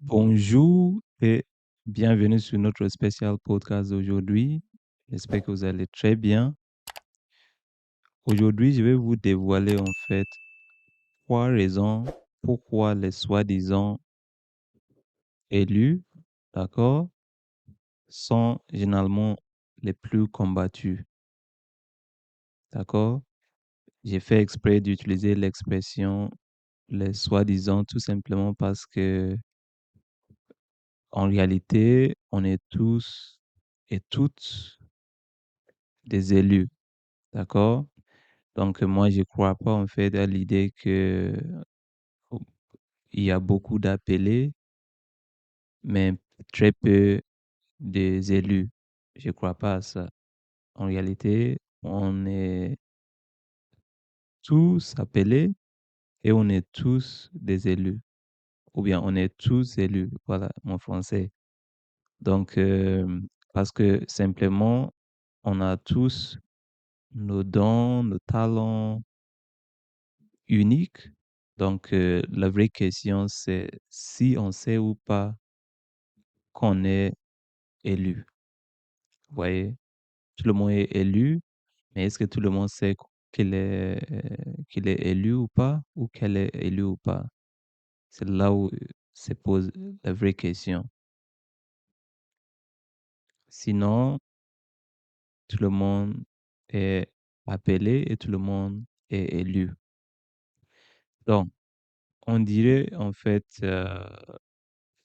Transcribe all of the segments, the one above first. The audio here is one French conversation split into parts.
Bonjour et bienvenue sur notre spécial podcast d'aujourd'hui. J'espère que vous allez très bien. Aujourd'hui, je vais vous dévoiler en fait trois raisons pourquoi les soi-disant élus, d'accord, sont généralement les plus combattus, d'accord? J'ai fait exprès d'utiliser l'expression les soi-disant tout simplement parce que en réalité, on est tous et toutes des élus, d'accord? Donc, moi, je crois pas en fait à l'idée que oh, il y a beaucoup d'appelés, mais très peu des élus. Je crois pas à ça. En réalité, on est tous appelés et on est tous des élus. Ou bien on est tous élus. Voilà, mon français. Donc, parce que simplement, on a tous nos dons, nos talents uniques. Donc, la vraie question, c'est si on sait ou pas qu'on est élu. Vous voyez, tout le monde est élu, mais est-ce que tout le monde sait qu'il est élu ou pas, ou qu'elle est élue ou pas? C'est là où se pose la vraie question. Sinon, tout le monde est appelé et tout le monde est élu. Donc, on dirait en fait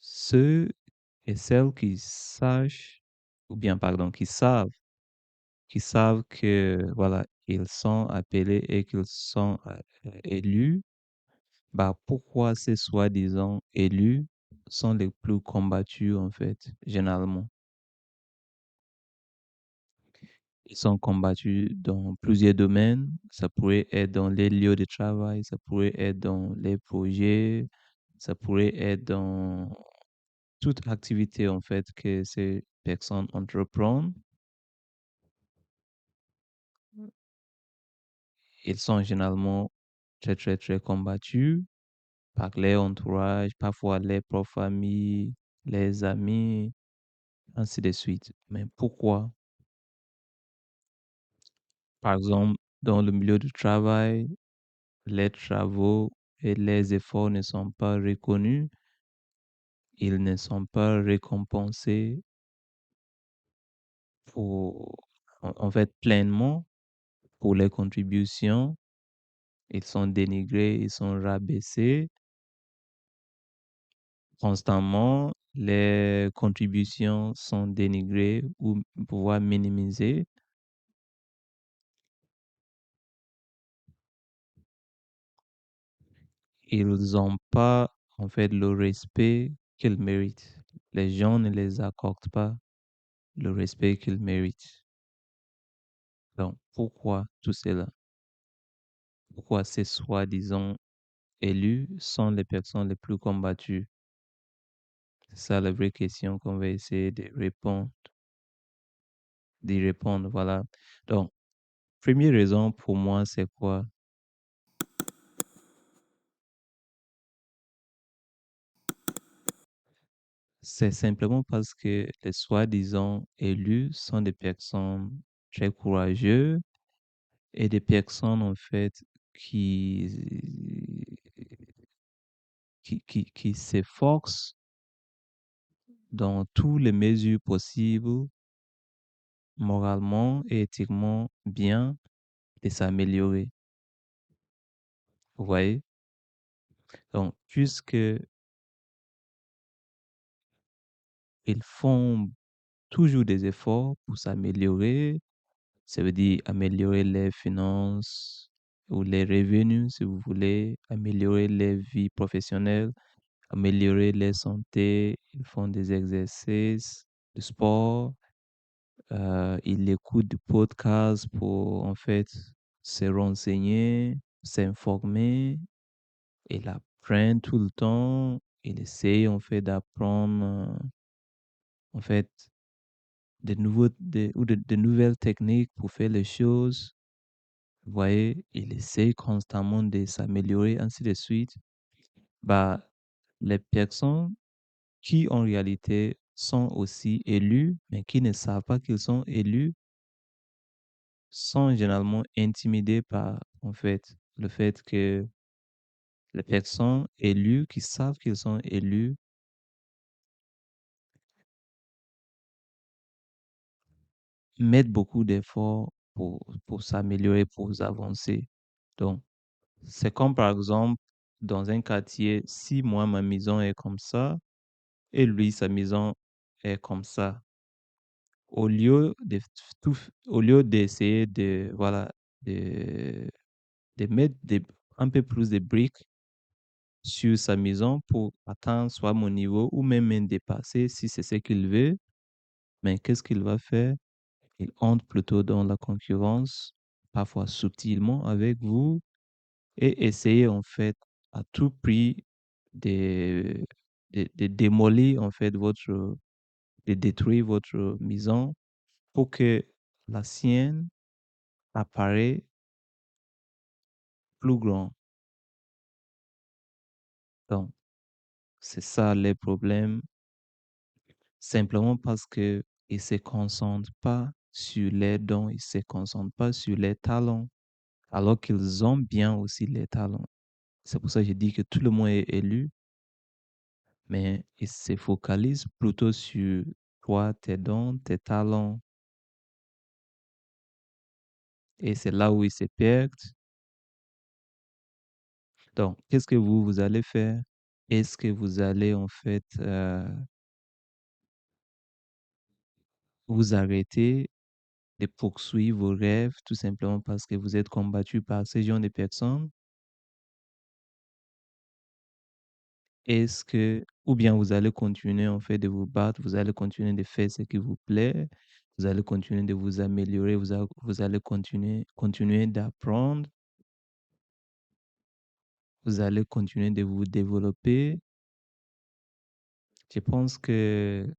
ceux et celles qui sachent, ou bien pardon, qui savent que voilà, ils sont appelés et qu'ils sont élus, bah pourquoi ces soi-disant élus sont les plus combattus en fait, généralement. Ils sont combattus dans plusieurs domaines. Ça pourrait être dans les lieux de travail, ça pourrait être dans les projets, ça pourrait être dans toute activité en fait que ces personnes entreprennent. Ils sont généralement très, très, très combattus par les entourages, parfois les propres familles, les amis, ainsi de suite. Mais pourquoi? Par exemple, dans le milieu du travail, les travaux et les efforts ne sont pas reconnus, ils ne sont pas récompensés pour, en fait, pleinement pour les contributions. Ils sont dénigrés, ils sont rabaissés constamment. Les contributions sont dénigrées ou voire minimisées. Ils n'ont pas, en fait, le respect qu'ils méritent. Les gens ne les accordent pas le respect qu'ils méritent. Donc, pourquoi tout cela? Pourquoi ces soi-disant élus sont les personnes les plus combattues? C'est ça la vraie question qu'on va essayer d'y répondre, voilà. Donc, première raison pour moi, c'est quoi? C'est simplement parce que les soi-disant élus sont des personnes très courageuses et des personnes, en fait, qui, qui s'efforcent dans toutes les mesures possibles, moralement et éthiquement bien, de s'améliorer. Vous voyez? Donc, puisque ils font toujours des efforts pour s'améliorer, ça veut dire améliorer les finances ou les revenus, si vous voulez, améliorer les vies professionnelles, améliorer les santé, ils font des exercices, de sport, ils écoutent des podcasts pour en fait se renseigner, s'informer, ils apprennent tout le temps, ils essayent en fait d'apprendre en fait de nouvelles techniques pour faire les choses. Vous voyez, il essaie constamment de s'améliorer, ainsi de suite. Bah, les personnes qui en réalité sont aussi élus, mais qui ne savent pas qu'ils sont élus, sont généralement intimidés par, en fait, le fait que les personnes élues qui savent qu'ils sont élus mettent beaucoup d'efforts pour s'améliorer, pour avancer. Donc, c'est comme par exemple, dans un quartier, si moi, ma maison est comme ça, et lui, sa maison est comme ça, au lieu de au lieu d'essayer de, voilà, de, de mettre un peu plus de briques sur sa maison pour atteindre soit mon niveau ou même dépasser si c'est ce qu'il veut, mais qu'est-ce qu'il va faire? Il entre plutôt dans la concurrence, parfois subtilement avec vous, et essayer en fait à tout prix de, de démolir en fait votre, de détruire votre maison pour que la sienne apparaît plus grand. Donc, c'est ça les problèmes, simplement parce que ils se concentrent pas sur les dons, ils se concentrent pas sur les talents, alors qu'ils ont bien aussi les talents. C'est pour ça que je dis que tout le monde est élu, mais ils se focalisent plutôt sur toi, tes dons, tes talents. Et c'est là où ils se perdent. Donc, qu'est-ce que vous allez faire? Est-ce que vous allez en fait vous arrêter de poursuivre vos rêves tout simplement parce que vous êtes combattu par ces genre de personnes? Est-ce que, ou bien vous allez continuer en fait de vous battre, vous allez continuer de faire ce qui vous plaît, vous allez continuer de vous améliorer, vous allez continuer d'apprendre, vous allez continuer de vous développer. Je pense que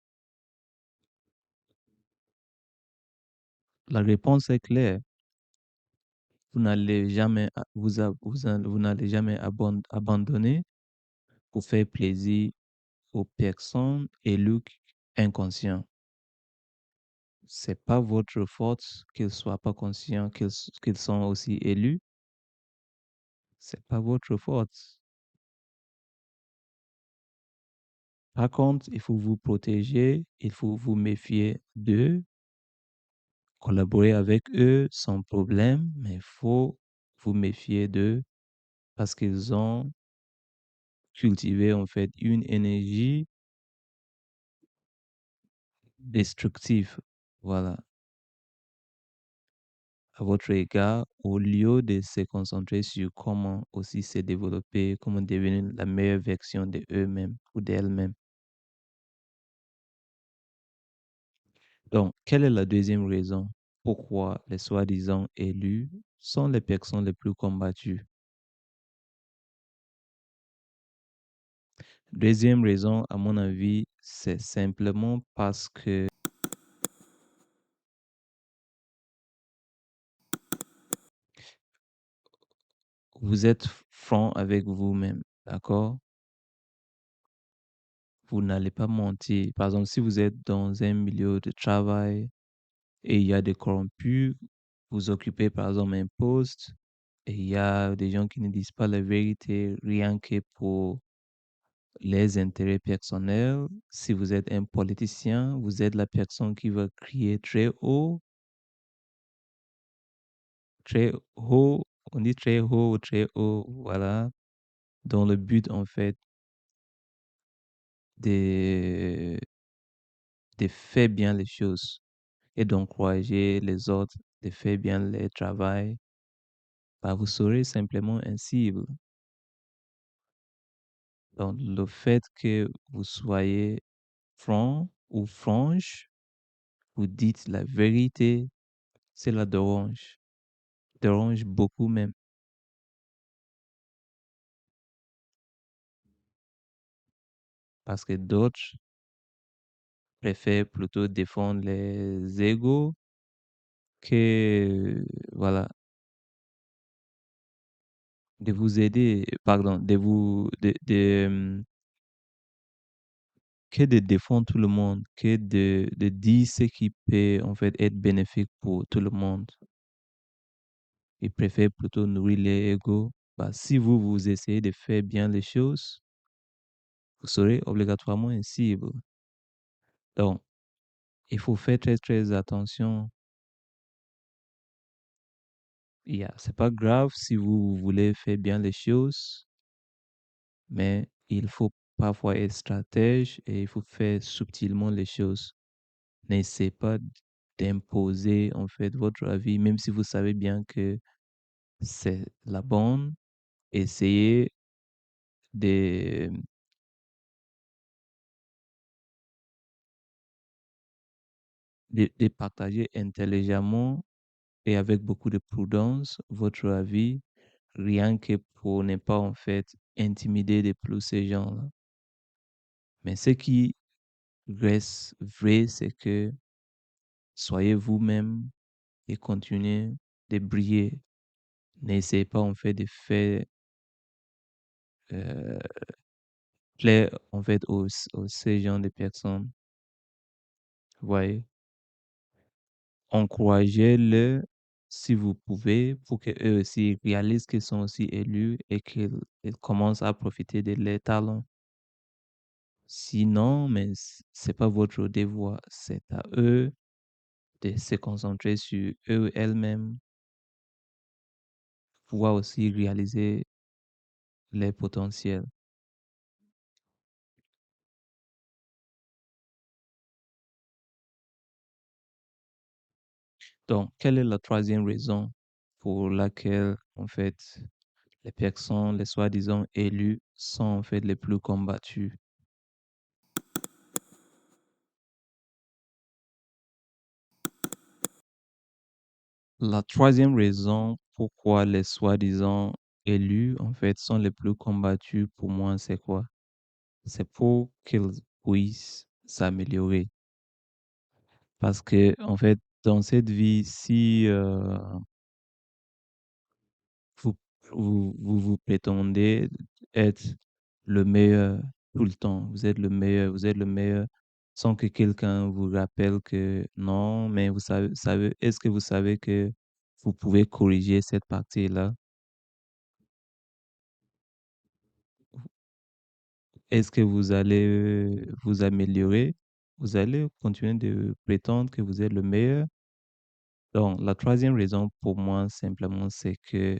la réponse est claire. Vous n'allez jamais, vous n'allez jamais abandonner pour faire plaisir aux personnes élues inconscients. C'est pas votre faute qu'ils soient pas conscients qu'ils sont aussi élus. C'est pas votre faute. Par contre, il faut vous protéger, il faut vous méfier d'eux, collaborer avec eux sans problème, mais il faut vous méfier d'eux parce qu'ils ont cultivé en fait une énergie destructive, voilà, à votre égard, au lieu de se concentrer sur comment aussi se développer, comment devenir la meilleure version de eux-mêmes ou d'elles-mêmes. Donc, quelle est la deuxième raison pourquoi les soi-disant élus sont les personnes les plus combattues? Deuxième raison, à mon avis, c'est simplement parce que vous êtes franc avec vous-même, d'accord? Vous n'allez pas mentir. Par exemple, si vous êtes dans un milieu de travail et il y a des corrompus, vous occupez par exemple un poste et il y a des gens qui ne disent pas la vérité rien que pour les intérêts personnels. Si vous êtes un politicien, vous êtes la personne qui va crier très haut, on dit très haut, voilà, dans le but en fait de, de faire bien les choses et d'encourager les autres de faire bien leur travail. Bah, vous serez simplement un cible. Donc, le fait que vous soyez franc ou franche, vous dites la vérité, cela dérange beaucoup même, parce que d'autres préfèrent plutôt défendre les égos que, voilà, de vous aider, pardon, que de défendre tout le monde, que de dire ce qui peut en fait être bénéfique pour tout le monde. Ils préfèrent plutôt nourrir les égos. Bah, si vous essayez de faire bien les choses, vous serez obligatoirement un cible. Donc, il faut faire très très attention. C'est pas grave si vous voulez faire bien les choses, mais il faut parfois être stratège et il faut faire subtilement les choses. N'essayez pas d'imposer en fait votre avis, même si vous savez bien que c'est la bonne. Essayez de, de partager intelligemment et avec beaucoup de prudence votre avis, rien que pour ne pas en fait intimider de plus ces gens-là. Mais ce qui reste vrai, c'est que soyez vous-même et continuez de briller. N'essayez pas en fait de faire euh, plaire en fait aux ces gens de personnes. Vous voyez, encouragez-les si vous pouvez pour qu'eux aussi réalisent qu'ils sont aussi élus et qu'ils commencent à profiter de leurs talents. Sinon, mais c'est pas votre devoir, c'est à eux de se concentrer sur eux elles-mêmes, pouvoir aussi réaliser les potentiels. Donc, quelle est la troisième raison pour laquelle, en fait, les personnes, les soi-disant élus, sont en fait les plus combattus? La troisième raison pourquoi les soi-disant élus, en fait, sont les plus combattus pour moi, c'est quoi? C'est pour qu'ils puissent s'améliorer. Parce que, en fait, dans cette vie, si vous, vous prétendez être le meilleur tout le temps, vous êtes le meilleur, sans que quelqu'un vous rappelle que non, mais vous savez, est-ce que vous savez que vous pouvez corriger cette partie-là? Est-ce que vous allez vous améliorer? Vous allez continuer de prétendre que vous êtes le meilleur? Donc, la troisième raison pour moi, simplement, c'est que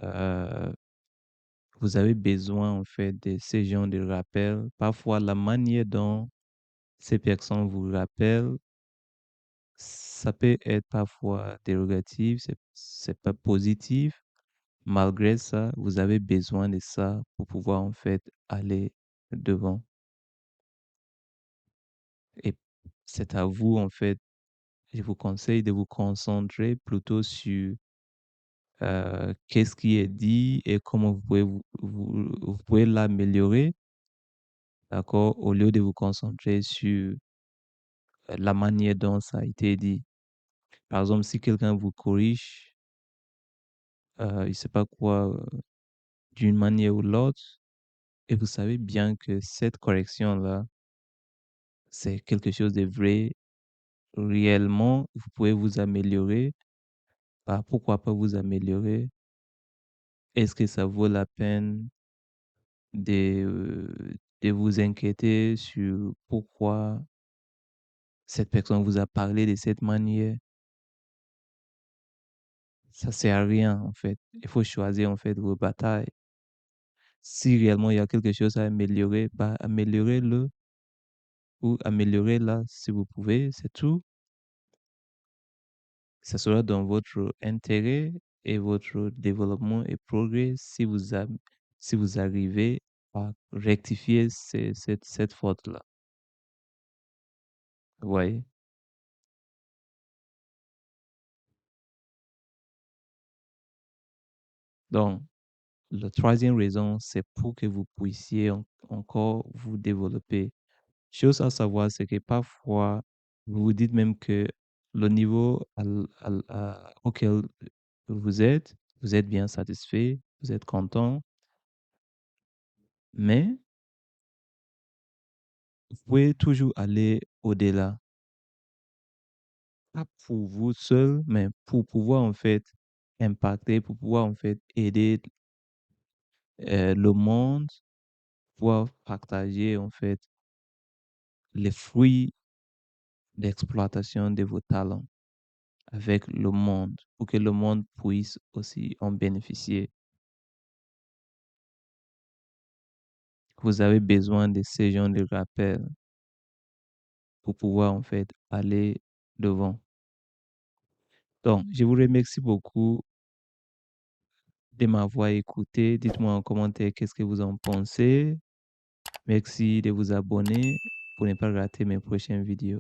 euh, vous avez besoin, en fait, de ces genres de rappels. Parfois, la manière dont ces personnes vous rappellent, ça peut être parfois dérogatif, c'est pas positif. Malgré ça, vous avez besoin de ça pour pouvoir, en fait, aller devant. Et c'est à vous, en fait, je vous conseille de vous concentrer plutôt sur qu'est-ce qui est dit et comment vous pouvez l'améliorer, d'accord, au lieu de vous concentrer sur la manière dont ça a été dit. Par exemple, si quelqu'un vous corrige, je sais pas quoi, d'une manière ou l'autre, et vous savez bien que cette correction-là, c'est quelque chose de vrai, réellement, vous pouvez vous améliorer. Bah, pourquoi pas vous améliorer? Est-ce que ça vaut la peine de vous inquiéter sur pourquoi cette personne vous a parlé de cette manière? Ça sert à rien, en fait. Il faut choisir, en fait, vos batailles. Si réellement il y a quelque chose à améliorer, bah, améliorez-le ou améliorez-la si vous pouvez, c'est tout. Ça sera dans votre intérêt et votre développement et progrès si vous arrivez à rectifier cette faute-là. Vous voyez? Donc, la troisième raison, c'est pour que vous puissiez encore vous développer. Chose à savoir, c'est que parfois, vous vous dites même que le niveau auquel vous êtes bien satisfait, vous êtes content, mais Vous pouvez toujours aller au-delà, pas pour vous seul, mais pour pouvoir en fait impacter, pour pouvoir en fait aider le monde, pouvoir partager en fait les fruits d'exploitation de vos talents avec le monde, pour que le monde puisse aussi en bénéficier. Vous avez besoin de ces gens de rappel pour pouvoir en fait aller devant. Donc, je vous remercie beaucoup de m'avoir écouté. Dites-moi en commentaire qu'est-ce que vous en pensez. Merci de vous abonner pour ne pas rater mes prochaines vidéos.